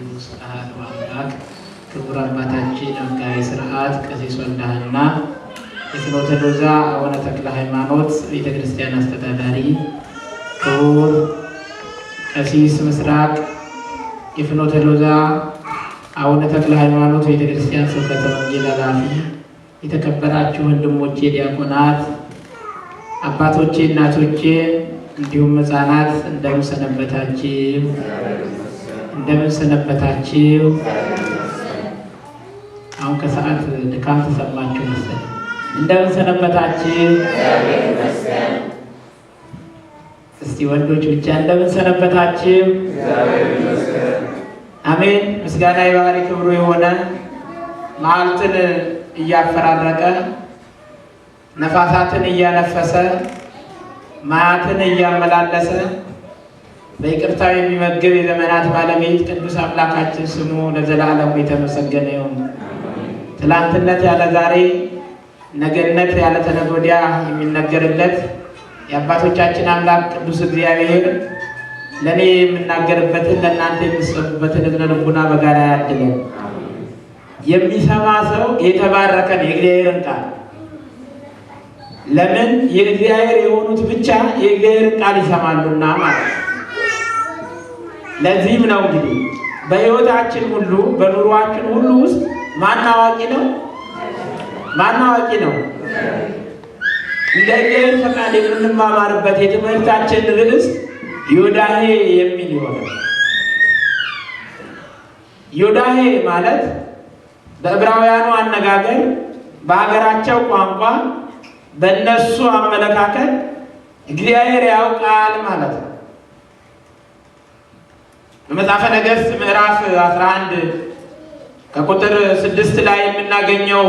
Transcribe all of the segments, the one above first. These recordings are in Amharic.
ቅዱስ አሐዱ አምላክ ክቡር አባታችን መጋቤ ሥርዓት ቀሲስ ወልደሃና የፍኖተ ሎዛ አቡነ ተክለ ሃይማኖት ቤተክርስቲያን አስተዳዳሪ፣ ክቡር ቀሲስ ምስራቅ የፍኖተ ሎዛ አቡነ ተክለ ሃይማኖት ቤተክርስቲያን ስብከተ ወንጌል ኃላፊ፣ የተከበራችሁ ወንድሞቼ ዲያቆናት፣ አባቶቼ፣ እናቶቼ እንዲሁም ሕፃናት እንደምን ሰነበታችሁ? እንደምን ሰነበታችሁ? አሁን ከሰዓት ድካም ተሰማችሁ መሰለኝ። እንደምን ሰነበታችሁ? እስቲ ወንዶች ብቻ እንደምን ሰነበታችሁ? አሜን። ምስጋና የባህሪ ክብሩ የሆነ መዓልትን እያፈራረቀ ነፋሳትን እያነፈሰ ማያትን እያመላለሰ በይቅርታው የሚመግብ የዘመናት ባለቤት ቅዱስ አምላካችን ስሙ ለዘላለሙ የተመሰገነ ይሁን። ትላንትነት ያለ ዛሬ፣ ነገነት ያለ ተነገ ወዲያ የሚነገርለት የአባቶቻችን አምላክ ቅዱስ እግዚአብሔር ለእኔ የምናገርበትን ለእናንተ የምትሰሙበትን እዝነ ልቡና በጋራ ያድለን። የሚሰማ ሰው የተባረከን የእግዚአብሔርን ቃል ለምን የእግዚአብሔር የሆኑት ብቻ የእግዚአብሔርን ቃል ይሰማሉና ማለት ነው። ለዚህም ነው እንግዲህ በሕይወታችን ሁሉ በኑሯችን ሁሉ ውስጥ ማን አዋቂ ነው? ማን አዋቂ ነው? እንደ እግዚአብሔር ፈቃድ የምንማማርበት የትምህርታችን ርዕስ ዮዳሄ የሚል ይሆናል። ዮዳሄ ማለት በዕብራውያኑ አነጋገር በሀገራቸው ቋንቋ በእነሱ አመለካከት እግዚአብሔር ያውቃል ማለት ነው። በመጽሐፈ ነገሥት ምዕራፍ 11 ከቁጥር 6 ላይ የምናገኘው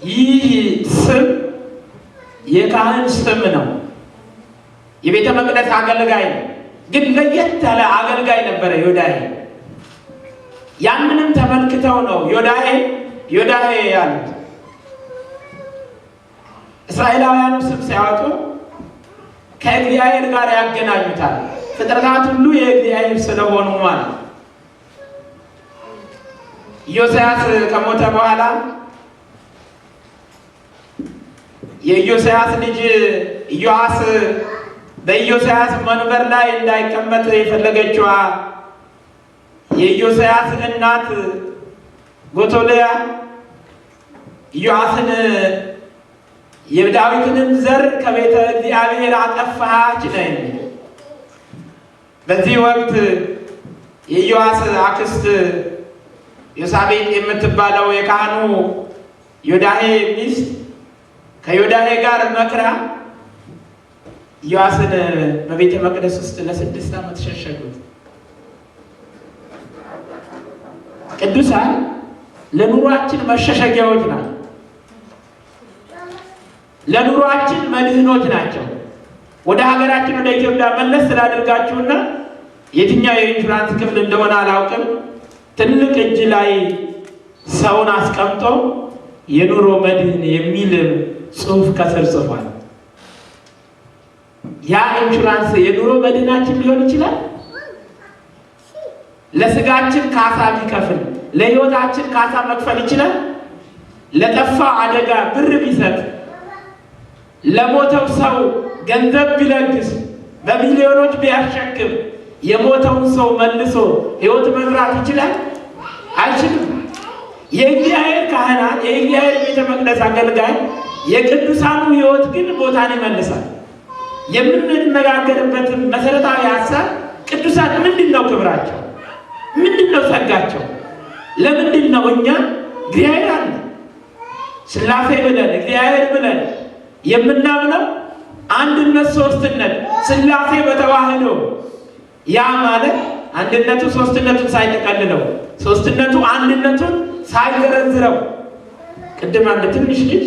ይህ ስም የካህን ስም ነው። የቤተ መቅደስ አገልጋይ ነው። ግን ለየት ያለ አገልጋይ ነበረ ዮዳሄ። ያንንም ተመልክተው ነው ዮዳሄ ያሉት። እስራኤላውያኑ ስም ሲያወጡ ከእግዚአብሔር ጋር ያገናኙታል። ፍጥረታት ሁሉ የእግዚአብሔር ስለሆኑ ማለት። ኢዮስያስ ከሞተ በኋላ የኢዮስያስ ልጅ ኢዮአስ በኢዮስያስ መንበር ላይ እንዳይቀመጥ የፈለገችዋ የኢዮስያስ እናት ጎቶልያ ኢዮአስን የዳዊትንም ዘር ከቤተ እግዚአብሔር አጠፋች ነኝ። በዚህ ወቅት የኢዮአስ አክስት ዮሳቤት የምትባለው የካህኑ ዮዳሄ ሚስት ከዮዳሄ ጋር መክራ ኢዮአስን በቤተ መቅደስ ውስጥ ለ6 ዓመት ሸሸጉት። ቅዱሳን ለኑሯችን መሸሸጊያዎች ናቸው። ለኑሯችን መድህኖች ናቸው። ወደ ሀገራችን ወደ ኢትዮጵያ መለስ ስላደርጋችሁና የትኛው የኢንሹራንስ ክፍል እንደሆነ አላውቅም፣ ትልቅ እጅ ላይ ሰውን አስቀምጦ የኑሮ መድህን የሚል ጽሑፍ ከስር ጽፏል። ያ ኢንሹራንስ የኑሮ መድህናችን ሊሆን ይችላል። ለስጋችን ካሳ ቢከፍል ለሕይወታችን ካሳ መክፈል ይችላል። ለጠፋው አደጋ ብር ቢሰጥ፣ ለሞተው ሰው ገንዘብ ቢለግስ፣ በሚሊዮኖች ቢያሸክም የሞተውን ሰው መልሶ ሕይወት መዝራት ይችላል? አይችልም። የእግዚአብሔር ካህናት፣ የእግዚአብሔር ቤተ መቅደስ አገልጋይ የቅዱሳኑ ሕይወት ግን ቦታን ይመልሳል። የምንነጋገርበት መሰረታዊ ሀሳብ ቅዱሳን ምንድን ነው ክብራቸው? ምንድን ነው ጸጋቸው? ለምንድን ነው እኛ እግዚአብሔር አለ ሥላሴ ብለን እግዚአብሔር ብለን የምናምነው? አንድነት ሶስትነት ሥላሴ በተዋህዶ ያ ማለት አንድነቱ ሶስትነቱን ሳይጠቀልለው ሶስትነቱ አንድነቱን ሳይዘረዝረው። ቅድም አንድ ትንሽ ልጅ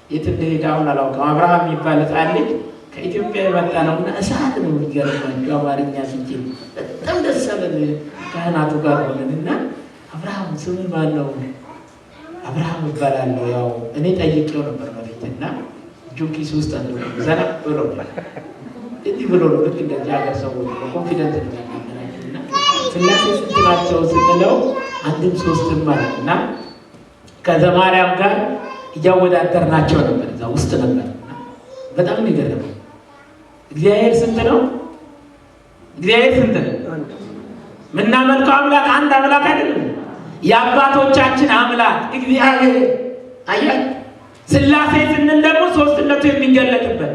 የት እንደሄደ አሁን አላውቅም፣ አብርሃም የሚባል ሕፃን ልጅ ከኢትዮጵያ የመጣ ነውና እሳት ነው የሚገርማቸው አማርኛ ሲችል በጣም ደስ አለን። ካህናቱ ጋር ሆነንና አብርሃም ስም ማነው? አብርሃም እባላለሁ። ያው እኔ ጠይቄው ነበር በፊትና እጁን ኪስ ውስጥ አድርጎ ዘና ብሎ እንዲህ ብሎ ነው። ልክ እንደዚህ ሀገር ሰዎች ኮንፊደንት ነው። ስላሴ ስንት ናቸው ስንለው አንድም ሶስትም ማለት እና ከዘማርያም ጋር እያወዳደርናቸው ነበር። እዛ ውስጥ ነበር። በጣም ነው የገረመው። እግዚአብሔር ስንት ነው? እግዚአብሔር ስንት ነው? ምናመልከው አምላክ አንድ አምላክ አይደለም። የአባቶቻችን አምላክ እግዚአብሔር አያት። ስላሴ ስንል ደግሞ ሶስትነቱ የሚገለጥበት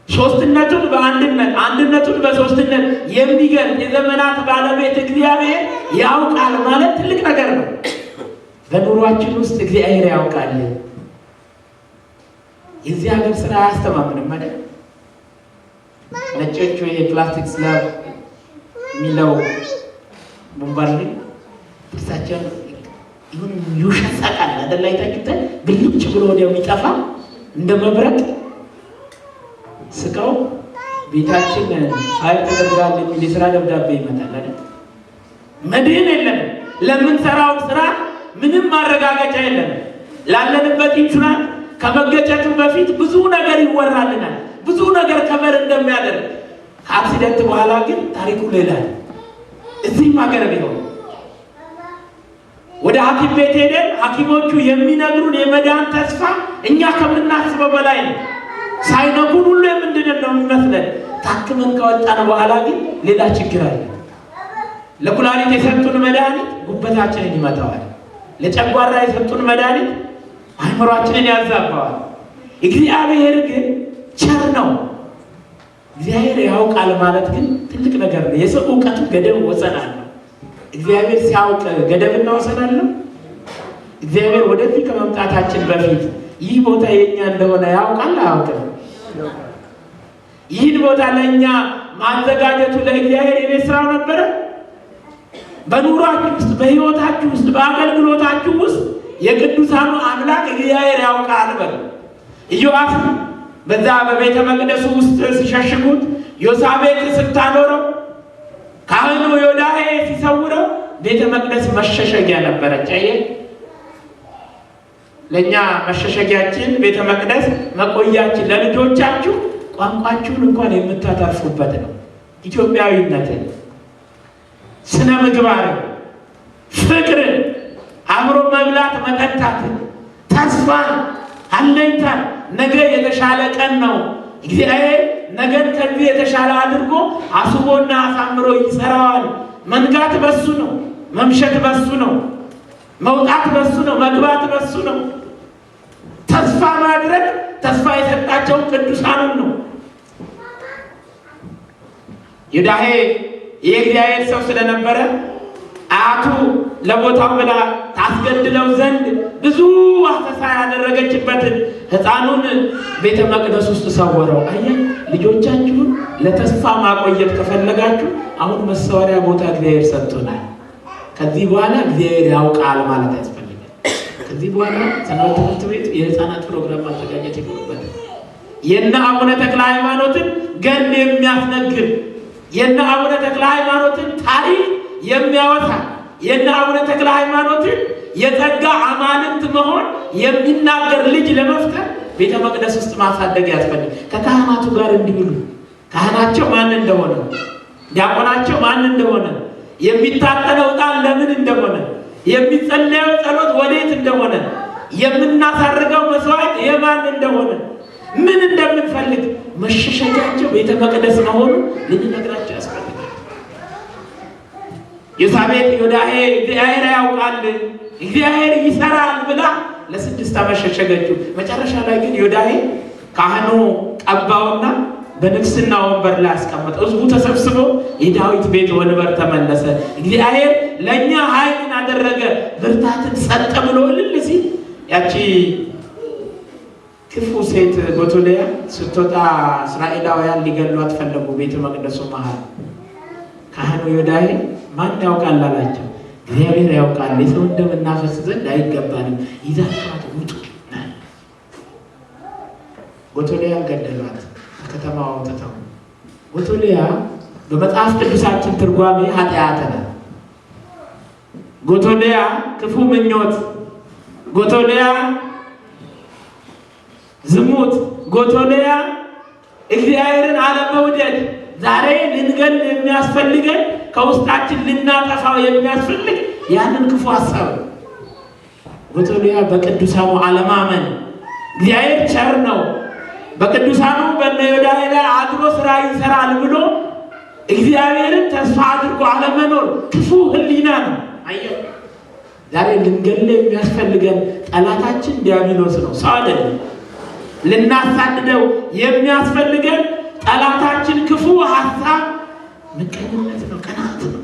ሶስትነቱን በአንድነት አንድነቱን በሶስትነት የሚገልጥ የዘመናት ባለቤት እግዚአብሔር ያውቃል ማለት ትልቅ ነገር ነው። በኑሯችን ውስጥ እግዚአብሔር ያውቃል። የዚህ ሀገር ስራ አያስተማምንም አይደል? ነጮቹ የፕላስቲክ ስላብ የሚለው ቦምባርዲ እርሳቸው ይሁን ይውሸሳቃል አይደል? አይታችሁታል? ብልጭ ብሎ ወዲያው የሚጠፋ እንደ መብረቅ ስቃው ቤታችን ፋይል ተደርጓል የሚል የስራ ደብዳቤ ይመጣል አይደል? መድህን የለንም። ለምንሰራው ስራ ምንም ማረጋገጫ የለንም። ላለንበት ኢንሹራንስ ከመገጨቱ በፊት ብዙ ነገር ይወራልናል። ብዙ ነገር ከበር እንደሚያደርግ ከአክሲደንት በኋላ ግን ታሪኩ ሌላ ነው። እዚህም ሀገር ቢሆን ወደ ሐኪም ቤት ሄደን ሐኪሞቹ የሚነግሩን የመዳን ተስፋ እኛ ከምናስበው በላይ ነው። ሳይነኩን ሁሉ የምንድን ነው የሚመስለን። ታክመን ከወጣን በኋላ ግን ሌላ ችግር አለ። ለኩላሊት የሰጡን መድኃኒት ጉበታችንን ይመታዋል። ለጨጓራ የሰጡን መድኃኒት አእምሯችንን ያዛባዋል። እግዚአብሔር ግን ቸር ነው። እግዚአብሔር ያውቃል ማለት ግን ትልቅ ነገር ነው። የሰው እውቀቱ ገደብ ወሰን አለው። እግዚአብሔር ሲያውቅ ገደብና ወሰን አለው። እግዚአብሔር ወደዚህ ከመምጣታችን በፊት ይህ ቦታ የኛ እንደሆነ ያውቃል አያውቅም? ይህን ቦታ ለእኛ ማዘጋጀቱ ለእግዚአብሔር የቤት ስራው ነበረ። በኑሯችሁ ውስጥ፣ በህይወታችሁ ውስጥ፣ በአገልግሎታችሁ ውስጥ የቅዱሳኑ አምላክ እግዚአብሔር ያውቃል በሉ። ኢዮአስ በዛ በቤተ መቅደሱ ውስጥ ሲሸሽጉት፣ ዮሳቤት ስታኖረው፣ ካህኑ ዮዳሄ ሲሰውረው ቤተ መቅደስ መሸሸጊያ ነበረች። ለእኛ መሸሸጊያችን ቤተ መቅደስ መቆያችን፣ ለልጆቻችሁ ቋንቋችሁን እንኳን የምታተርፉበት ነው። ኢትዮጵያዊነትን፣ ስነ ምግባርን፣ ፍቅርን፣ አብሮ መብላት መጠጣትን፣ ተስፋን፣ አለኝታን ነገ የተሻለ ቀን ነው። እግዚአብሔር ነገን ከዚህ የተሻለ አድርጎ አስቦና አሳምሮ ይሰራዋል። መንጋት በሱ ነው፣ መምሸት በሱ ነው፣ መውጣት በሱ ነው፣ መግባት በሱ ነው። ተስፋ ማድረግ ተስፋ የሰጣቸው ቅዱሳኑን ነው። ዮዳሄ የእግዚአብሔር ሰው ስለነበረ አያቱ ለቦታው ብላ ታስገድለው ዘንድ ብዙ አሰሳ ያደረገችበትን ሕፃኑን ቤተ መቅደስ ውስጥ ሰወረው። አየ ልጆቻችሁን ለተስፋ ማቆየት ከፈለጋችሁ አሁን መሰወሪያ ቦታ እግዚአብሔር ሰጥቶናል። ከዚህ በኋላ እግዚአብሔር ያውቃል ማለት ያስፈልጋል። ከዚህ በኋላ ሰንበት ትምህርት ቤት የሕፃናት ፕሮግራም ማዘጋጀት ይኖርበታል። የነ አቡነ ተክለ ሃይማኖትን ገድል የሚያስነግር የነ አቡነ ተክለ ሃይማኖትን ታሪክ የሚያወሳ የነ አቡነ ተክለ ሃይማኖትን የጸጋ አማልክት መሆን የሚናገር ልጅ ለመፍጠር ቤተ መቅደስ ውስጥ ማሳደግ ያስፈልጋል። ከካህናቱ ጋር እንዲውሉ ካህናቸው ማን እንደሆነ፣ ዲያቆናቸው ማን እንደሆነ፣ የሚታጠነው ዕጣን ለምን እንደሆነ፣ የሚጸለየው ጸሎት ወዴት እንደሆነ፣ የምናሳርገው መስዋዕት የማን እንደሆነ፣ ምን እንደምንፈልግ መሸሸጊያቸው ቤተ መቅደስ መሆኑ ልንነግራቸው ያስፈልጋል። ዮሳቤት ዮዳሄ እግዚአብሔር ያውቃል እግዚአብሔር ይሰራል ብላ ለ6 ዓመት ሸሸገችው። መጨረሻ ላይ ግን ዮዳሄ ካህኑ ቀባውና በንግስና ወንበር ላይ አስቀመጠው። ህዝቡ ተሰብስቦ የዳዊት ቤት ወንበር ተመለሰ። እግዚአብሔር ለእኛ ኃይልን አደረገ፣ ብርታትን ሰጠ ብሎ እልል ሲል ያቺ ክፉ ሴት ጎቶልያ ስትወጣ እስራኤላውያን ሊገሏት ፈለጉ። ቤተ መቅደሱ መሃል ካህኑ ዮዳሄ ማን ያውቃል አላቸው። እግዚአብሔር ያውቃል፣ የሰው ደም እናፈስ ዘንድ አይገባንም፣ ይዛችኋት ውጡ። ጎቶልያ ገደሏት፣ ከተማ አውጥተው። ጎቶልያ በመጽሐፍ ቅዱሳችን ትርጓሜ ኃጢአት ናት። ጎቶልያ ክፉ ምኞት፣ ጎቶልያ ዝሙት፣ ጎቶልያ እግዚአብሔርን አለመውደድ፣ ዛሬ ልንገል የሚያስፈልገን ከውስጣችን ልናጠፋው የሚያስፈልግ ያንን ክፉ ሐሳብ ወቶሊያ በቅዱሳኑ አለማመን እግዚአብሔር ቸር ነው በቅዱሳኑ በነዮዳሄ ላይ አድሮ ስራ ይሰራል ብሎ እግዚአብሔርን ተስፋ አድርጎ አለመኖር ክፉ ህሊና ነው። አየው ዛሬ ልንገል የሚያስፈልገን ጠላታችን ዲያብሎስ ነው፣ ሰው አይደለም። ልናሳድደው የሚያስፈልገን ጠላታችን ክፉ ሐሳብ ምቀኝነት ነው፣ ቅናት ነው።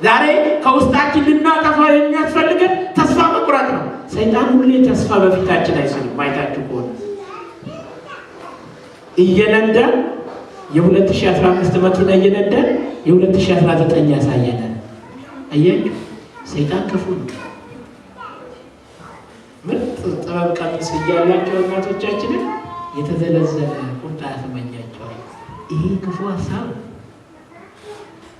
ዛሬ ከውስጣችን ልናጠፋው የሚያስፈልገን ተስፋ መቁረጥ ነው። ሰይጣን ሁሌ ተስፋ በፊታችን አይሰልም። ማይታችሁ ከሆነ እየነዳ የ2015 መኪና እየነዳ የ2019 ያሳየናል። አያችሁ ሰይጣን ክፉ ነው። ምርጥ ጥበብ ቀሚስ እያላቸው እናቶቻችን የተዘለዘለ ቁምጣ ያስመኛቸዋል። ይሄ ክፉ ሐሳብ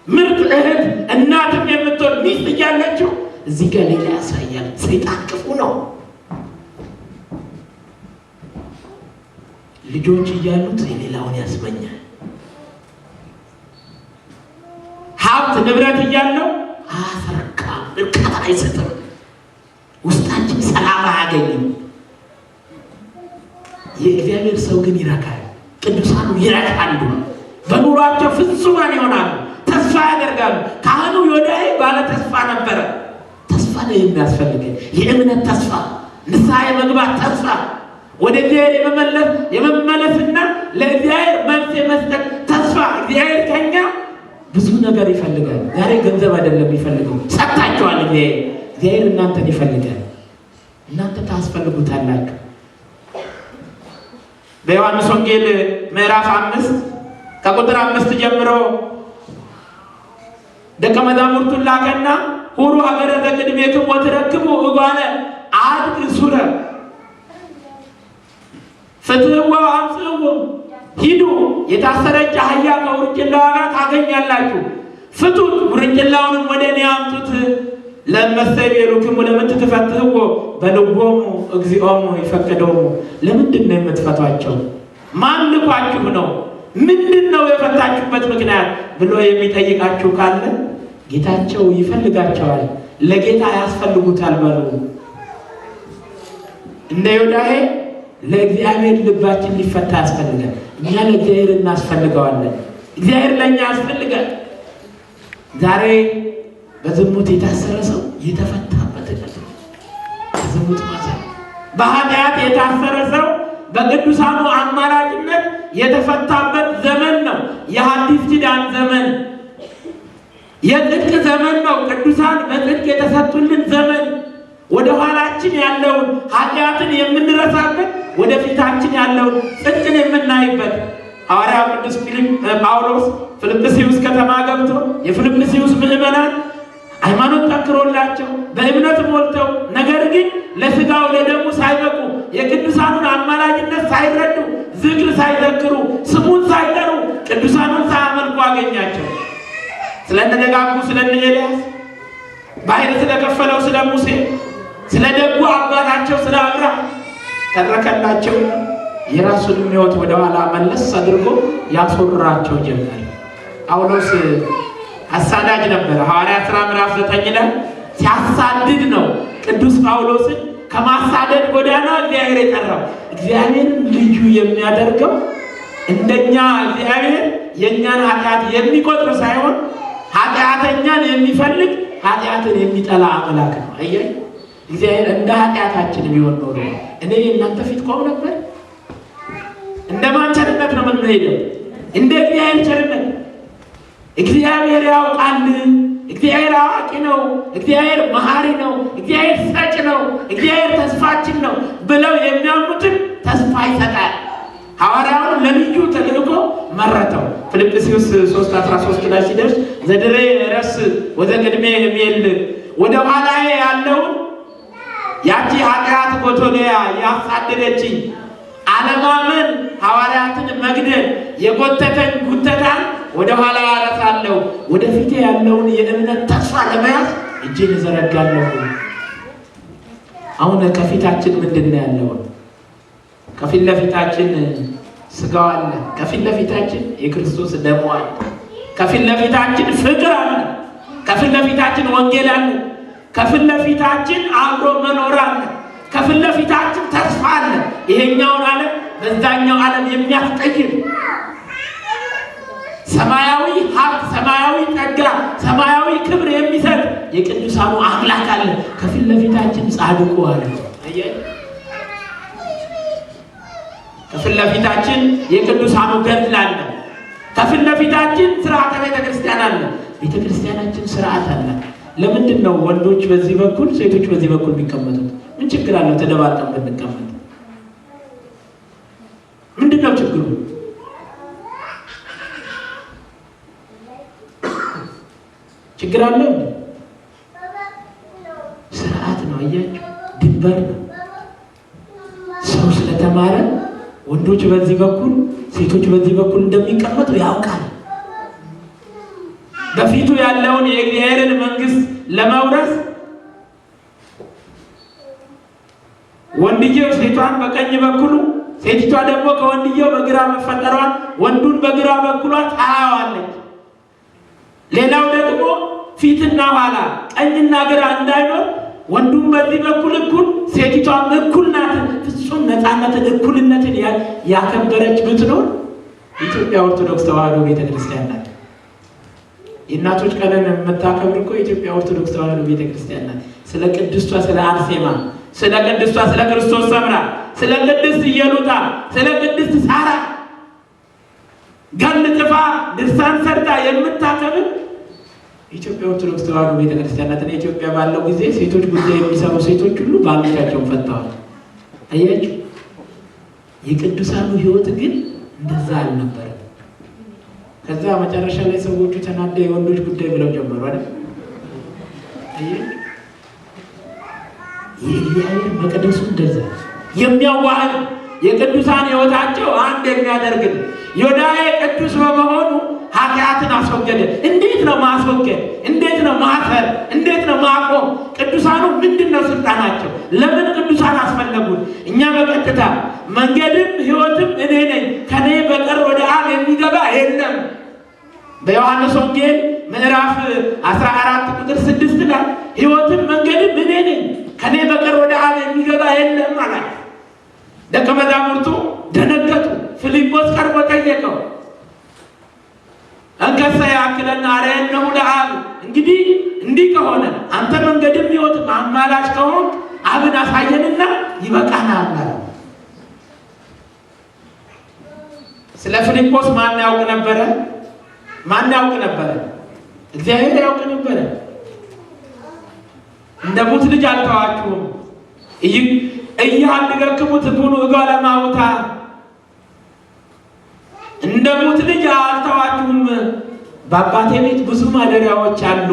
ምርጥ እህት እናትም የምትወድ ሚስት እያለችው እዚህ ጋር ሌላ ያሳያል። ሰይጣን ክፉ ነው። ልጆች እያሉት የሌላውን ያስመኛል። ሀብት ንብረት እያለው አያፈርካም፣ እርካታ አይሰጥም። ውስጣችን ሰላም አያገኝም። የእግዚአብሔር ሰው ግን ይረካል። ቅዱሳኑ ይረካሉ። በኑሯቸው ፍጹማን ይሆናሉ። ተስፋ ያደርጋሉ። ካህኑ ዮዳሄ ባለ ተስፋ ነበረ። ተስፋ ነው የሚያስፈልገን። የእምነት ተስፋ፣ ንስሐ የመግባት ተስፋ፣ ወደ እግዚአብሔር የመመለስና ለእግዚአብሔር መልስ የመስጠት ተስፋ። እግዚአብሔር ከኛ ብዙ ነገር ይፈልጋል። ዛሬ ገንዘብ አይደለም የሚፈልገው፣ ሰጥታችኋል። እግዚአብሔር እናንተን ይፈልጋል። እናንተ ታስፈልጉታላችሁ። በዮሐንስ ወንጌል ምዕራፍ 5 ከቁጥር 5 ጀምሮ ደቀ መዛሙርቱን ላከና ሁሩ ሀገረ ዘቅድሜክሙ ወትረክቡ እጓለ አድግ ሱረ ፍትሕዎ አምጽእዎ፣ ሂዱ የታሰረች አህያ ከውርንጭላዋ ጋር ታገኛላችሁ፣ ፍቱት፣ ውርንጭላውንም ወደ እኔ አምጡት። ለመሰቤሉክሙ ለምንት ትፈትሕዎ በልቦሙ እግዚኦሙ ይፈቅዶሙ። ለምንድን ነው የምትፈቷቸው? ማን ልኳችሁ ነው? ምንድን ነው የፈታችሁበት ምክንያት ብሎ የሚጠይቃችሁ ካለ ጌታቸው ይፈልጋቸዋል፣ ለጌታ ያስፈልጉታል በሉ። እንደ ዮዳሄ ለእግዚአብሔር ልባችን ሊፈታ ያስፈልጋል። እኛ ለእግዚአብሔር እናስፈልገዋለን፣ እግዚአብሔር ለእኛ ያስፈልጋል። ዛሬ በዝሙት የታሰረ ሰው የተፈታበት ነው። ዝሙት ማለት በኃጢአት የታሰረ ሰው በቅዱሳኑ አማራጭነት የተፈታበት ዘመን ነው። የሐዲስ ኪዳን ዘመን፣ የጽድቅ ዘመን ነው። ቅዱሳን በጽድቅ የተሰጡልን ዘመን፣ ወደ ኋላችን ያለውን ኃጢአትን የምንረሳበት፣ ወደ ፊታችን ያለውን ጽድቅን የምናይበት። ሐዋርያው ቅዱስ ጳውሎስ ፊልጵስዩስ ከተማ ገብቶ የፊልጵስዩስ ምዕመናን ሃይማኖት ጠንክሮላቸው በእምነት ሞልተው ነገር ግን ለስጋው ለደሙ ሳይበቁ የቅዱሳኑን አማላጅነት ሳይረዱ ዝክር ሳይዘክሩ ስሙን ሳይጠሩ ቅዱሳኑን ሳያመልኩ አገኛቸው። ስለነ ደጋጉ ስለነ ኤልያስ ባሕር ስለከፈለው ስለ ሙሴ ስለ ደጉ አባታቸው ስለ አብርሃም ተረከላቸው። የራሱን ሕይወት ወደ ኋላ መለስ አድርጎ ያስወራቸው ጀመር። ጳውሎስ አሳዳጅ ነበር። ሐዋርያት ሥራ ምዕራፍ 9 ላይ ሲያሳድድ ነው ቅዱስ ጳውሎስን ከማሳደድ ጎዳና እግዚአብሔር የጠራው። እግዚአብሔርን ልዩ የሚያደርገው እንደኛ እግዚአብሔር የእኛን ኃጢአት የሚቆጥር ሳይሆን ኃጢአተኛን የሚፈልግ ኃጢአትን የሚጠላ አምላክ ነው። አየህ፣ እግዚአብሔር እንደ ኃጢአታችን ቢሆን ኖሮ እኔ እናንተ ፊት ቆም ነበር። እንደማን ቸርነት ነው የምንሄደው? እንደ እግዚአብሔር ቸርነት። እግዚአብሔር ያውቃል፣ እግዚአብሔር አዋቂ ነው፣ እግዚአብሔር መሐሪ ነው፣ እግዚአብሔር ሰጭ ነው፣ እግዚአብሔር ተስፋችን ነው ብለው የሚያምኑትን ተስፋ ይሰጣል። ሐዋርያውን ለልዩ ተልእኮ መረጠው። ፊልጵስዩስ 3:13 ላይ ሲደርስ ዘድሬ ረስ ወደ ቅድሜ የሚል ወደ ኋላዬ ያለውን ያቺ ኃጢአት ጎቶሊያ ያሳደደችኝ አለማመን ሐዋርያትን መግደል የጎተተኝ ጉተታን ወደ ኋላ አረሳለሁ፣ ወደፊት ያለውን የእምነት ተስፋ ለመያዝ እጄን እዘረጋለሁ። አሁን ከፊታችን ምንድን ነው ያለው? ከፊት ለፊታችን ስጋው አለ። ከፊት ለፊታችን የክርስቶስ ደሙ አለ። ከፊት ለፊታችን ፍቅር አለ። ከፊት ለፊታችን ወንጌል አለ። ከፊት ለፊታችን አብሮ መኖር አለ። ከፊት ለፊታችን ተስፋ አለ። ይሄኛውን ዓለም በዛኛው ዓለም የሚያስቀይር ሰማያዊ ሀብት፣ ሰማያዊ ጸጋ፣ ሰማያዊ ክብር የሚሰጥ የቅዱሳኑ አምላክ አለ። ከፊት ለፊታችን ጻድቁ አለ። ከፊት ለፊታችን የቅዱሳኑ ገድል አለ። ከፊት ለፊታችን ስርዓተ ቤተክርስቲያን አለ። ቤተክርስቲያናችን ስርዓት አለ። ለምንድን ነው ወንዶች በዚህ በኩል ሴቶች በዚህ በኩል የሚቀመጡት? ምን ችግር አለው ተደባልቀን ብንቀመጥ? ምንድነው ችግሩ? ችግር አለ? ስርዓት ነው። አያችሁ፣ ድንበር ነው። ሰው ስለተማረ ወንዶች በዚህ በኩል ሴቶች በዚህ በኩል እንደሚቀመጡ ያውቃል። በፊቱ ያለውን የእግዚአብሔርን መንግስት ለመውረስ ወንድየው ሴቷን በቀኝ በኩሉ ሴቲቷ ደግሞ ከወንድየው በግራ መፈጠሯን ወንዱን በግራ በኩሏ ታያዋለች። ሌላው ደግሞ ፊትና ኋላ ቀኝና ግራ እንዳይኖር ወንዱም በዚህ በኩል እኩል ሴቲቷም እኩል ናት። ፍጹም ነፃነትን እኩልነትን ያከበረች ብትኖር ኢትዮጵያ ኦርቶዶክስ ተዋሕዶ ቤተክርስቲያን ናት። የእናቶች ቀንን የምታከብር እኮ ኢትዮጵያ ኦርቶዶክስ ተዋሕዶ ቤተክርስቲያን ናት። ስለ ቅድስቷ ስለ አርሴማ፣ ስለ ቅድስቷ ስለ ክርስቶስ ሰምራ፣ ስለ ቅድስት ኢየሉጣ፣ ስለ ቅድስት ሳራ ገል ጽፋ ድርሳን ሰርታ የምታከብር ኢትዮጵያ ኦርቶዶክስ ተዋሕዶ ቤተክርስቲያን ናት። ኢትዮጵያ ባለው ጊዜ ሴቶች ጉዳይ የሚሰሩ ሴቶች ሁሉ ባሎቻቸውን ፈተዋል። አያችሁ፣ የቅዱሳኑ ሕይወት ግን እንደዛ አልነበረም። ከዛ መጨረሻ ላይ ሰዎቹ ተናደ የወንዶች ጉዳይ ብለው ጀመሩ አይደል? የእግዚአብሔር መቅደሱ እንደዛ የሚያዋህድ የቅዱሳን ሕይወታቸው አንድ የሚያደርግ ዮዳሄ ቅዱስ በመሆኑ ኃጢአትን አስወገደ። እንዴት ነው ማስወገድ? እንዴት ነው ማፈር? እንዴት ነው ማቆም? ቅዱሳኑ ምንድነው ስልጣናቸው? ለምን ቅዱሳን አስፈለጉት? እኛ በቀጥታ መንገድም ሕይወትም እኔ ነኝ፣ ከኔ በቀር ወደ አብ የሚገባ የለም። በዮሐንስ ወንጌል ምዕራፍ 14 ቁጥር 6 ላይ ሕይወትም መንገድም እኔ ነኝ፣ ከኔ በቀር ወደ አብ የሚገባ የለም አለ። ደቀ መዛሙርቱ ደነገጡ። ፊልጶስ ቀርቦ ጠየቀው፣ እንከሰ ያክለና አርአየነሁ ለአብ፣ እንግዲህ እንዲህ ከሆነ አንተ መንገድም ሕይወትም አማላጭ ከሆንክ አብን አሳየንና ይበቃናል አለ። ስለ ፊልጶስ ማን ያውቅ ነበረ? ማን ያውቅ ነበረ? እግዚአብሔር ያውቅ ነበረ። እንደ ሙት ልጅ አልተዋችሁም እያንገክሙ ትኩኑ እጓለ እማውታ፣ እንደ ሙት ልጅ አልተዋችሁም። በአባቴ ቤት ብዙ ማደሪያዎች አሉ፣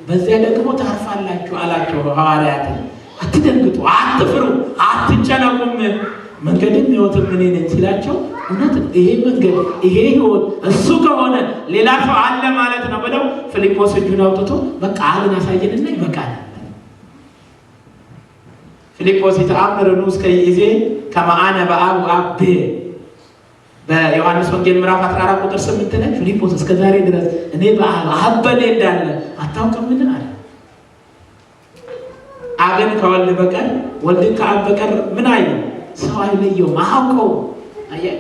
በዚያ ደግሞ ታርፋላችሁ አላቸው ሐዋርያትን። አትደንግጡ፣ አትፍሩ፣ አትጨነቁም፣ መንገድም ሕይወትም እኔ ነኝ ሲላቸው እውነት ይሄ መንገድ ይሄ ሕይወት እሱ ከሆነ ሌላ ሰው አለ ማለት ነው ብለው ፊልጶስ እጁን አውጥቶ በቃ አብን አሳየንና ይበቃል። ፊልጶስ የተአምረኑ እስከ ጊዜ ከመአነ በአብ ወአብ በዮሐንስ ወንጌል ምዕራፍ 14 ቁጥር 8 ላይ ፊልጶስ እስከ ዛሬ ድረስ እኔ በአብ አብ በኔ እንዳለ አታውቅምን አለ። አብን ከወልድ በቀር ወልድን ከአብ በቀር ምን አይልም፣ ሰው አይለየውም፣ አያውቀውም። አየህ